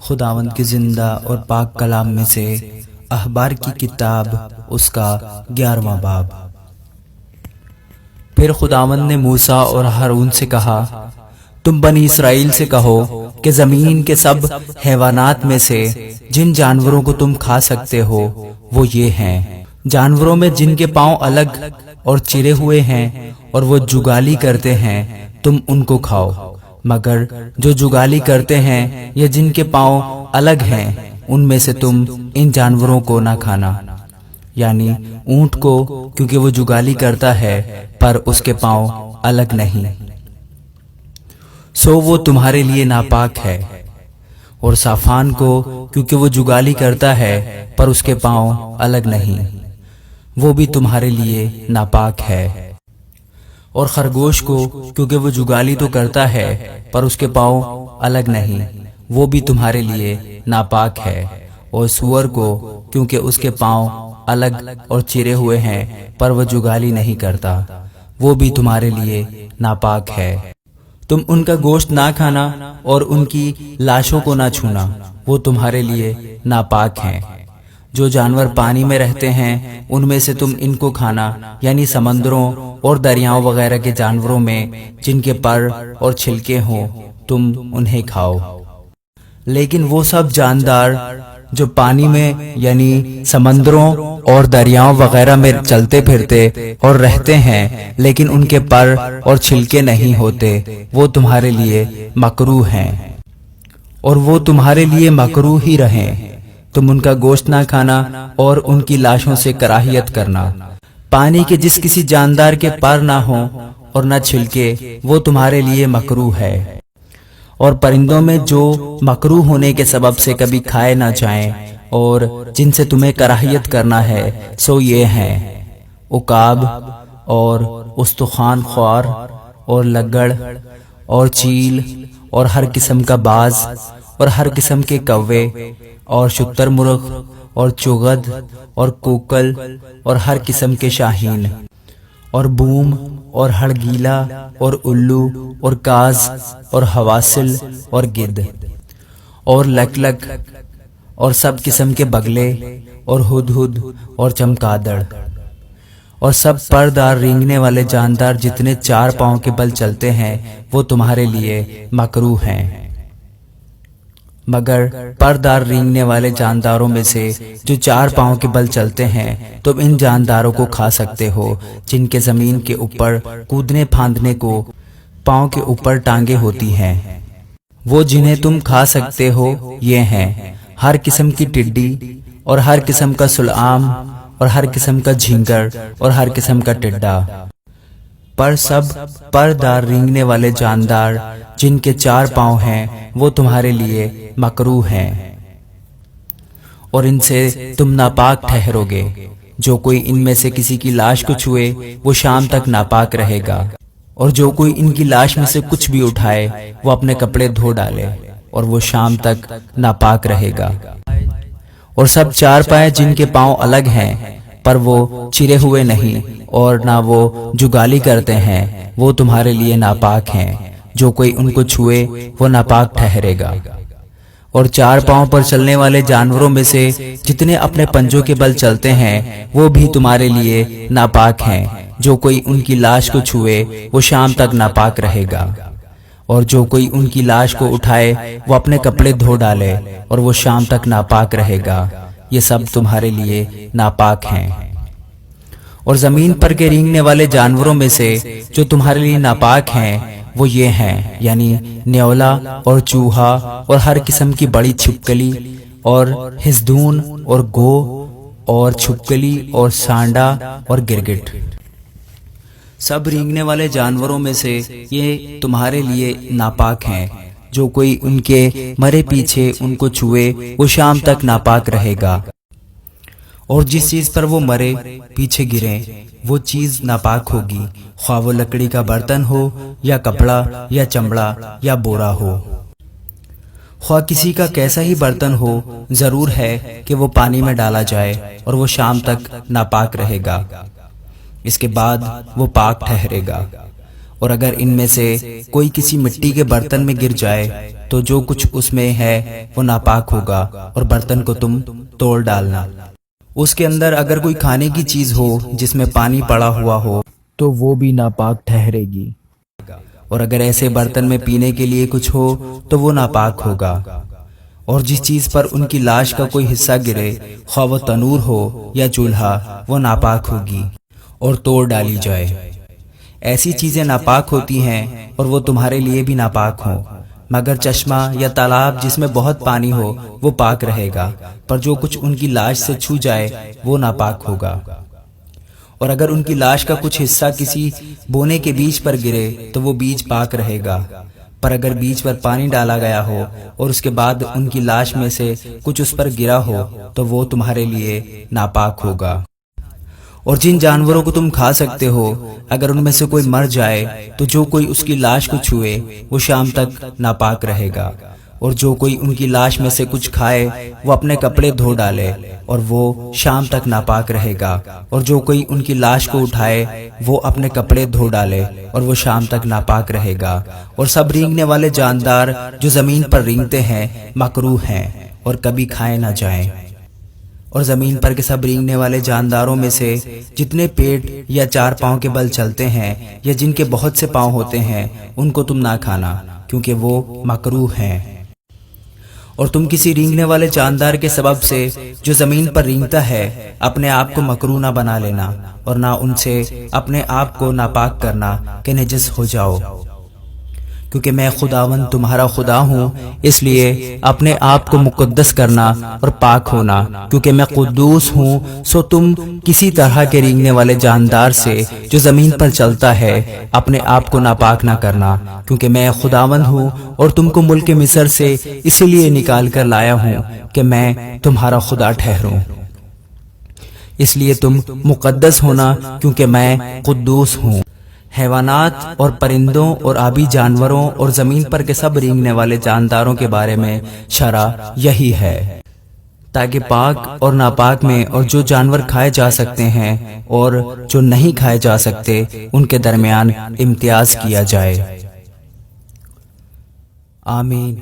خداوند کی زندہ اور پاک کلام میں سے اخبار کی کتاب اس کا 11واں باب۔ پھر خداوند نے موسیٰ اور ہارون سے کہا، تم بنی اسرائیل سے کہو کہ زمین کے سب حیوانات میں سے جن جانوروں کو تم کھا سکتے ہو وہ یہ ہیں۔ جانوروں میں جن کے پاؤں الگ اور چرے ہوئے ہیں اور وہ جگالی کرتے ہیں تم ان کو کھاؤ، مگر جو جگالی کرتے ہیں یا جن کے پاؤں الگ ہیں ان میں سے تم ان جانوروں کو نہ کھانا، یعنی اونٹ کو، کیونکہ وہ جگالی کرتا ہے پر اس کے پاؤں الگ نہیں، سو وہ تمہارے لیے ناپاک ہے، اور صافان کو، کیونکہ وہ جگالی کرتا ہے پر اس کے پاؤں الگ نہیں، وہ بھی تمہارے لیے ناپاک ہے، اور خرگوش کو، کیونکہ وہ جگالی تو کرتا ہے پر اس کے پاؤں الگ نہیں، وہ بھی تمہارے لیے ناپاک ہے، اور سور کو، کیونکہ اس کے پاؤں الگ اور چرے ہوئے ہیں پر وہ جگالی نہیں کرتا، وہ بھی تمہارے لیے ناپاک ہے۔ تم ان کا گوشت نہ کھانا اور ان کی لاشوں کو نہ چھونا، وہ تمہارے لیے ناپاک ہیں۔ جو جانور پانی میں رہتے ہیں ان میں سے تم ان کو کھانا، یعنی سمندروں اور دریاؤں وغیرہ کے جانوروں میں جن کے پر اور چھلکے ہوں تم انہیں کھاؤ، لیکن وہ سب جاندار جو پانی میں یعنی سمندروں اور دریاؤں وغیرہ میں چلتے پھرتے اور رہتے ہیں لیکن ان کے پر اور چھلکے نہیں ہوتے وہ تمہارے لیے مکروہ ہیں، اور وہ تمہارے لیے مکروہ ہی رہیں۔ تم ان کا گوشت نہ کھانا اور ان کی لاشوں سے کراہیت کرنا۔ پانی کے جس کسی جاندار کے پر نہ ہوں اور نہ چھلکے وہ تمہارے لیے مکروہ ہے، اور پرندوں میں جو مکروہ ہونے کے سبب سے کبھی کھائے نہ جائیں اور جن سے تمہیں کراہیت کرنا ہے سو یہ ہیں: عقاب اور استخوان خوار اور لگڑ اور چیل اور ہر قسم کا باز اور ہر قسم کے کوے اور شتر مرغ اور چغد اور کوکل اور ہر قسم کے شاہین اور بوم اور ہڑگیلا اور الو اور کاز اور حواسل اور گدھ اور لکلک اور سب قسم کے بگلے اور ہدہد اور چمگادڑ اور سب پردار رینگنے والے جاندار جتنے 4 پاؤں کے بل چلتے ہیں وہ تمہارے لیے مکروہ ہیں، مگر پردار رینگنے والے جانداروں میں سے جو 4 پاؤں کے بل چلتے ہیں تم ان جانداروں کو کھا سکتے ہو جن کے زمین کے اوپر کودنے پھاندنے کو پاؤں کے اوپر ٹانگیں ہوتی ہیں۔ وہ جنہیں تم کھا سکتے ہو یہ ہیں: ہر قسم کی ٹڈی اور ہر قسم کا سلعام اور ہر قسم کا جھینگر اور ہر قسم کا ٹڈا، پر سب پردار رینگنے والے جاندار جن کے 4 پاؤں ہیں وہ تمہارے لیے مکروہ ہیں، اور ان سے تم ناپاک ٹھہرو گے۔ جو کوئی ان میں سے کسی کی لاش کو چھوئے وہ شام تک ناپاک رہے گا، اور جو کوئی ان کی لاش میں سے کچھ بھی اٹھائے وہ اپنے کپڑے دھو ڈالے اور وہ شام تک ناپاک رہے گا۔ اور سب 4 پائے جن کے پاؤں الگ ہیں پر وہ چرے ہوئے نہیں اور نہ وہ جگالی کرتے ہیں وہ تمہارے لیے ناپاک ہیں، جو کوئی ان کو چھوئے وہ ناپاک ٹھہرے گا۔ اور 4 پاؤں پر چلنے والے جانوروں میں سے جتنے اپنے پنجوں کے بل چلتے ہیں وہ بھی تمہارے لیے ناپاک ہیں، جو کوئی ان کی لاش کو چھوئے وہ شام تک ناپاک رہے گا، اور جو کوئی ان کی لاش کو اٹھائے وہ اپنے کپڑے دھو ڈالے اور وہ شام تک ناپاک رہے گا۔ یہ سب تمہارے لیے ناپاک ہیں۔ اور زمین پر کے رینگنے والے جانوروں میں سے جو تمہارے لیے ناپاک ہیں وہ یہ ہیں، یعنی نیولا اور چوہا اور ہر قسم کی بڑی چھپکلی اور ہزدون اور گو اور چھپکلی اور سانڈا اور گرگٹ۔ سب رینگنے والے جانوروں میں سے یہ تمہارے لیے ناپاک ہیں، جو کوئی ان کے مرے پیچھے ان کو چھوئے وہ شام تک ناپاک رہے گا، اور جس چیز پر وہ مرے پیچھے گریں وہ چیز ناپاک ہوگی، خواہ وہ لکڑی کا برتن ہو یا کپڑا یا چمڑا یا بورا ہو، خواہ کسی کا کیسا ہی برتن ہو، ضرور ہے کہ وہ پانی میں ڈالا جائے اور وہ شام تک ناپاک رہے گا، اس کے بعد وہ پاک ٹھہرے گا۔ اور اگر ان میں سے کوئی کسی مٹی کے برتن میں گر جائے تو جو کچھ اس میں ہے وہ ناپاک ہوگا اور برتن کو تم توڑ ڈالنا۔ اس کے اندر اگر کوئی کھانے کی چیز ہو جس میں پانی پڑا ہوا ہو تو وہ بھی ناپاک ٹھہرے گی، اور اگر ایسے برتن میں پینے کے لیے کچھ ہو تو وہ ناپاک ہوگا۔ اور جس چیز پر ان کی لاش کا کوئی حصہ گرے، خواہ وہ تنور ہو یا چولہا، وہ ناپاک ہوگی اور توڑ ڈالی جائے۔ ایسی چیزیں ناپاک ہوتی ہیں اور وہ تمہارے لیے بھی ناپاک ہوں، مگر چشمہ یا تالاب جس میں بہت پانی ہو وہ پاک رہے گا، پر جو کچھ ان کی لاش سے چھو جائے وہ ناپاک ہوگا۔ اور اگر ان کی لاش کا کچھ حصہ کسی بونے کے بیج پر گرے تو وہ بیج پاک رہے گا، پر اگر بیج پر پانی ڈالا گیا ہو اور اس کے بعد ان کی لاش میں سے کچھ اس پر گرا ہو تو وہ تمہارے لیے ناپاک ہوگا۔ اور جن جانوروں کو تم کھا سکتے ہو، اگر ان میں سے کوئی مر جائے تو جو کوئی اس کی لاش کو چھوئے وہ شام تک ناپاک رہے گا، اور جو کوئی ان کی لاش میں سے کچھ کھائے وہ اپنے کپڑے دھو ڈالے اور وہ شام تک ناپاک رہے گا، اور جو کوئی ان کی لاش کو اٹھائے وہ اپنے کپڑے دھو ڈالے اور وہ شام تک ناپاک رہے گا۔ اور سب رینگنے والے جاندار جو زمین پر رینگتے ہیں مکروہ ہیں اور کبھی کھائے نہ جائیں۔ اور زمین پر کے سب رینگنے والے جانداروں میں سے جتنے پیٹ یا 4 پاؤں کے بل چلتے ہیں یا جن کے بہت سے پاؤں ہوتے ہیں ان کو تم نہ کھانا، کیونکہ وہ مکروہ ہیں۔ اور تم کسی رینگنے والے جاندار کے سبب سے جو زمین پر رینگتا ہے اپنے آپ کو مکروہ نہ بنا لینا، اور نہ ان سے اپنے آپ کو ناپاک کرنا کہ نجس ہو جاؤ، کیونکہ میں خداوند تمہارا خدا ہوں۔ اس لیے اپنے آپ کو مقدس کرنا اور پاک ہونا، کیونکہ میں قدوس ہوں۔ سو تم کسی طرح کے رینگنے والے جاندار سے جو زمین پر چلتا ہے اپنے آپ کو ناپاک نہ کرنا، کیونکہ میں خداوند ہوں اور تم کو ملک مصر سے اسی لیے نکال کر لایا ہوں کہ میں تمہارا خدا ٹھہروں۔ اس لیے تم مقدس ہونا، کیونکہ میں قدوس ہوں۔ حیوانات اور پرندوں اور آبی جانوروں اور زمین پر کے سب رینگنے والے جانداروں کے بارے میں شرع یہی ہے، تاکہ پاک اور ناپاک میں اور جو جانور کھائے جا سکتے ہیں اور جو نہیں کھائے جا سکتے ان کے درمیان امتیاز کیا جائے۔ آمین۔